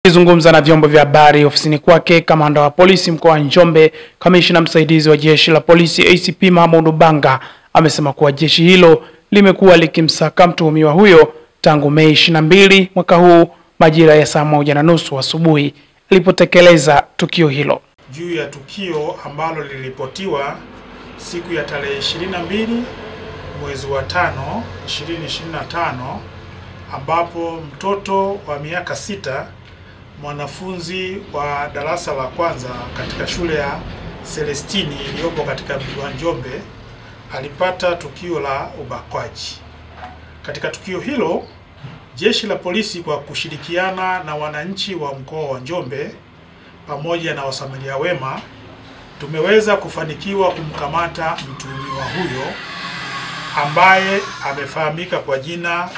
Akizungumza na vyombo vya habari ofisini kwake, kamanda wa polisi mkoa wa Njombe, kamishna msaidizi wa jeshi la polisi ACP Mahmoud Banga amesema kuwa jeshi hilo limekuwa likimsaka mtuhumiwa huyo tangu Mei 22 mwaka huu majira ya saa 1:30 asubuhi alipotekeleza tukio hilo. Juu ya tukio ambalo liliripotiwa siku ya tarehe 22 mwezi wa 5 2025 ambapo mtoto wa miaka 6 mwanafunzi wa darasa la kwanza katika shule ya Celestini iliyopo katika mji wa Njombe alipata tukio la ubakwaji. Katika tukio hilo, jeshi la polisi kwa kushirikiana na wananchi wa mkoa wa Njombe pamoja na wasamaria wema tumeweza kufanikiwa kumkamata mtuhumiwa huyo ambaye amefahamika kwa jina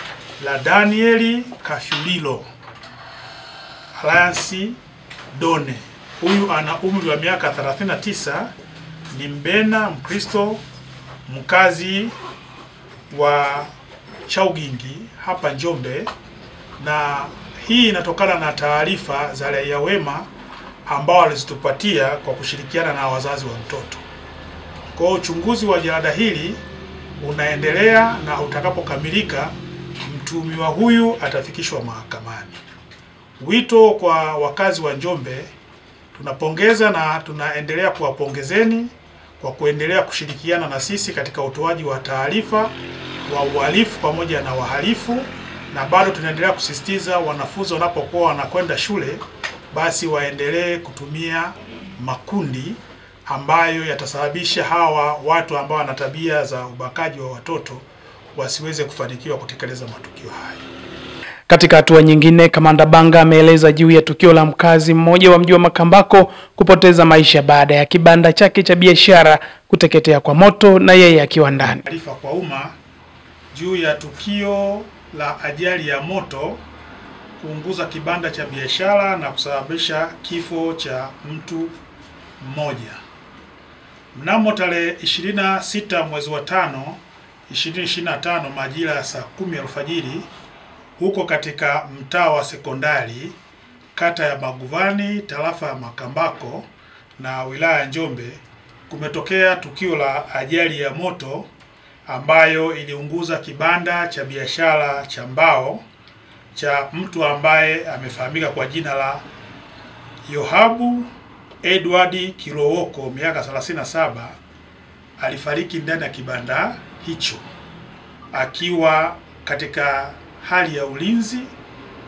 la Daniel Kafyulilo Alliance Done. Huyu ana umri wa miaka 39, ni Mbena Mkristo, mkazi wa Chaugingi hapa Njombe, na hii inatokana na taarifa za raia wema ambao walizitupatia kwa kushirikiana na wazazi wa mtoto. Kwa uchunguzi wa jalada hili unaendelea na utakapokamilika mtuhumiwa huyu atafikishwa mahakamani. Wito kwa wakazi wa Njombe, tunapongeza na tunaendelea kuwapongezeni kwa kuendelea kushirikiana na sisi katika utoaji wa taarifa wa uhalifu pamoja na wahalifu, na bado tunaendelea kusisitiza wanafunzi wanapokuwa wanakwenda shule basi waendelee kutumia makundi ambayo yatasababisha hawa watu ambao wana tabia za ubakaji wa watoto wasiweze kufanikiwa kutekeleza matukio haya. Katika hatua nyingine, Kamanda Banga ameeleza juu ya tukio la mkazi mmoja wa mji wa Makambako kupoteza maisha baada ya kibanda chake cha biashara kuteketea kwa moto na yeye akiwa ndani. Taarifa kwa umma juu ya tukio la ajali ya moto kuunguza kibanda cha biashara na kusababisha kifo cha mtu mmoja. Mnamo tarehe 26 mwezi wa 5 2025 majira ya saa 10 alfajiri huko katika mtaa wa sekondari kata ya Maguvani tarafa ya Makambako na wilaya ya Njombe kumetokea tukio la ajali ya moto ambayo iliunguza kibanda cha biashara cha mbao cha mtu ambaye amefahamika kwa jina la Yohabu Edward Kilowoko miaka 37. Alifariki ndani ya kibanda hicho akiwa katika hali ya ulinzi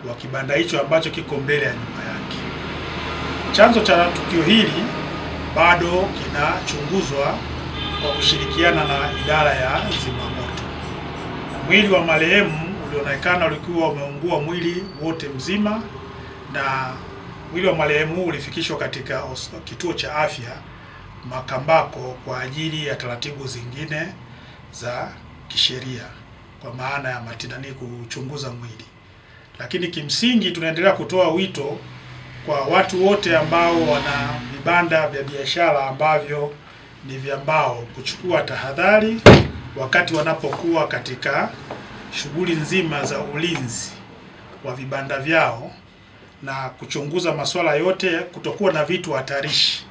wa kibanda hicho ambacho kiko mbele ya nyumba yake. Chanzo cha tukio hili bado kinachunguzwa kwa kushirikiana na idara ya zimamoto. Mwili wa marehemu ulionekana ulikuwa umeungua mwili wote mzima, na mwili wa marehemu ulifikishwa katika kituo cha afya Makambako kwa ajili ya taratibu zingine za kisheria kwa maana ya matindani kuchunguza mwili. Lakini kimsingi tunaendelea kutoa wito kwa watu wote ambao wana vibanda vya biashara ambavyo ni vya mbao kuchukua tahadhari wakati wanapokuwa katika shughuli nzima za ulinzi wa vibanda vyao, na kuchunguza masuala yote, kutokuwa na vitu hatarishi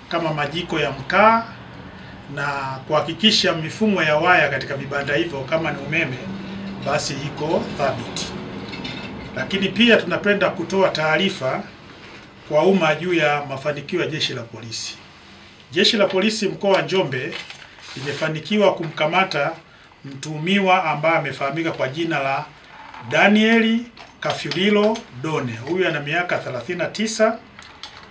kama majiko ya mkaa, na kuhakikisha mifumo ya waya katika vibanda hivyo kama ni umeme basi iko thabiti. Lakini pia tunapenda kutoa taarifa kwa umma juu ya mafanikio ya jeshi la polisi. Jeshi la polisi mkoa wa Njombe limefanikiwa kumkamata mtuhumiwa ambaye amefahamika kwa jina la Daniel Kafyulilo Done. Huyu ana miaka 39,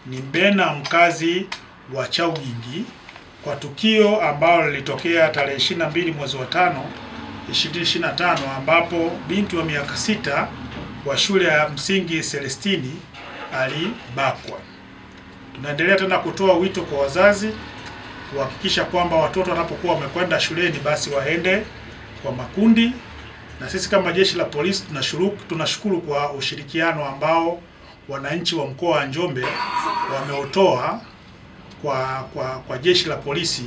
ni Mbena mkazi wa Chaugingi, kwa tukio ambalo lilitokea tarehe 22 mwezi wa 5 2025 ambapo binti wa miaka 6 wa shule ya msingi Celestini alibakwa. Tunaendelea tena kutoa wito kwa wazazi kuhakikisha kwamba watoto wanapokuwa wamekwenda shuleni basi waende kwa makundi, na sisi kama jeshi la polisi tunashukuru kwa ushirikiano ambao wananchi wa mkoa wa Njombe wameutoa kwa jeshi la polisi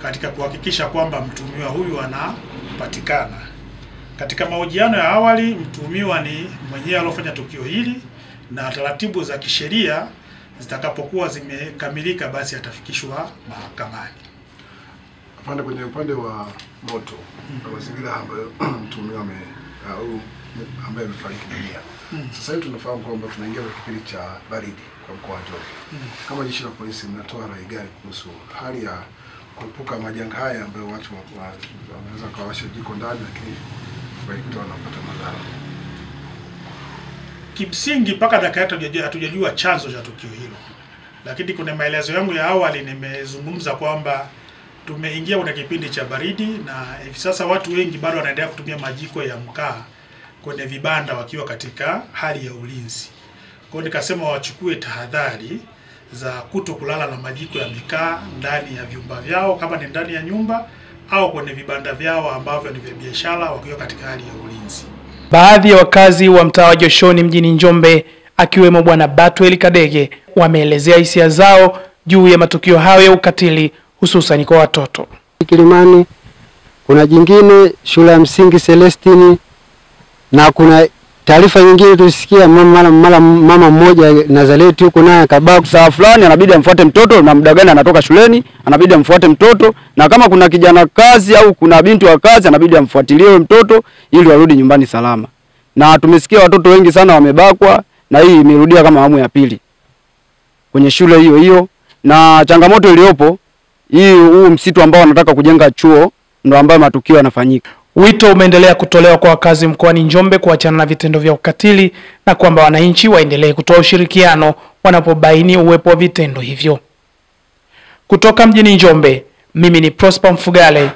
katika kuhakikisha kwamba mtuhumiwa huyu anapatikana. Katika mahojiano ya awali, mtuhumiwa ni mwenyewe aliyofanya tukio hili, na taratibu za kisheria zitakapokuwa zimekamilika, basi atafikishwa mahakamani. Afande, kwenye upande wa moto na mazingira ambayo mtuhumiwa ambaye amefariki dunia, sasa hivi tunafahamu kwamba tunaingia kwenye kipindi cha baridi kwa mkoa wa Njombe. Kama jeshi la polisi mnatoa rai gani kuhusu hali ya kuepuka majanga haya ambayo watu wanaweza kawasha jiko ndani lakini walikuta wanapata madhara? Kimsingi mpaka dakika hatujajua chanzo cha tukio hilo, lakini kuna maelezo yangu ya awali nimezungumza kwamba tumeingia kwenye kipindi cha baridi na hivi sasa watu wengi bado wanaendelea kutumia majiko ya mkaa kwenye vibanda wakiwa katika hali ya ulinzi. Kwa hiyo nikasema wachukue tahadhari za kutokulala na majiko ya mikaa ndani ya vyumba vyao kama ni ndani ya nyumba au kwenye vibanda vyao ambavyo ni vya biashara wakiwa katika hali ya ulinzi. Baadhi ya wakazi wa mtaa wa Joshoni mjini Njombe akiwemo Bwana Batweli Kadege wameelezea hisia zao juu ya matukio hayo ya ukatili hususan kwa watoto. Kilimani kuna jingine shule ya msingi Celestini, na kuna taarifa nyingine tulisikia mama mmoja Nazareti huko naye akabaka. Saa fulani anabidi amfuate mtoto, na muda gani anatoka shuleni anabidi amfuate mtoto, na kama kuna kijana kazi au kuna binti wa kazi anabidi amfuatilie mtoto ili warudi nyumbani salama. Na tumesikia watoto wengi sana wamebakwa, na hii imerudia kama awamu ya pili kwenye shule hiyo hiyo. Na changamoto iliyopo huu msitu ambao wanataka kujenga chuo ndio ambayo matukio yanafanyika. Wito umeendelea kutolewa kwa wakazi mkoani Njombe kuachana na vitendo vya ukatili na kwamba wananchi waendelee kutoa ushirikiano wanapobaini uwepo wa vitendo hivyo. Kutoka mjini Njombe, mimi ni Prosper Mfugale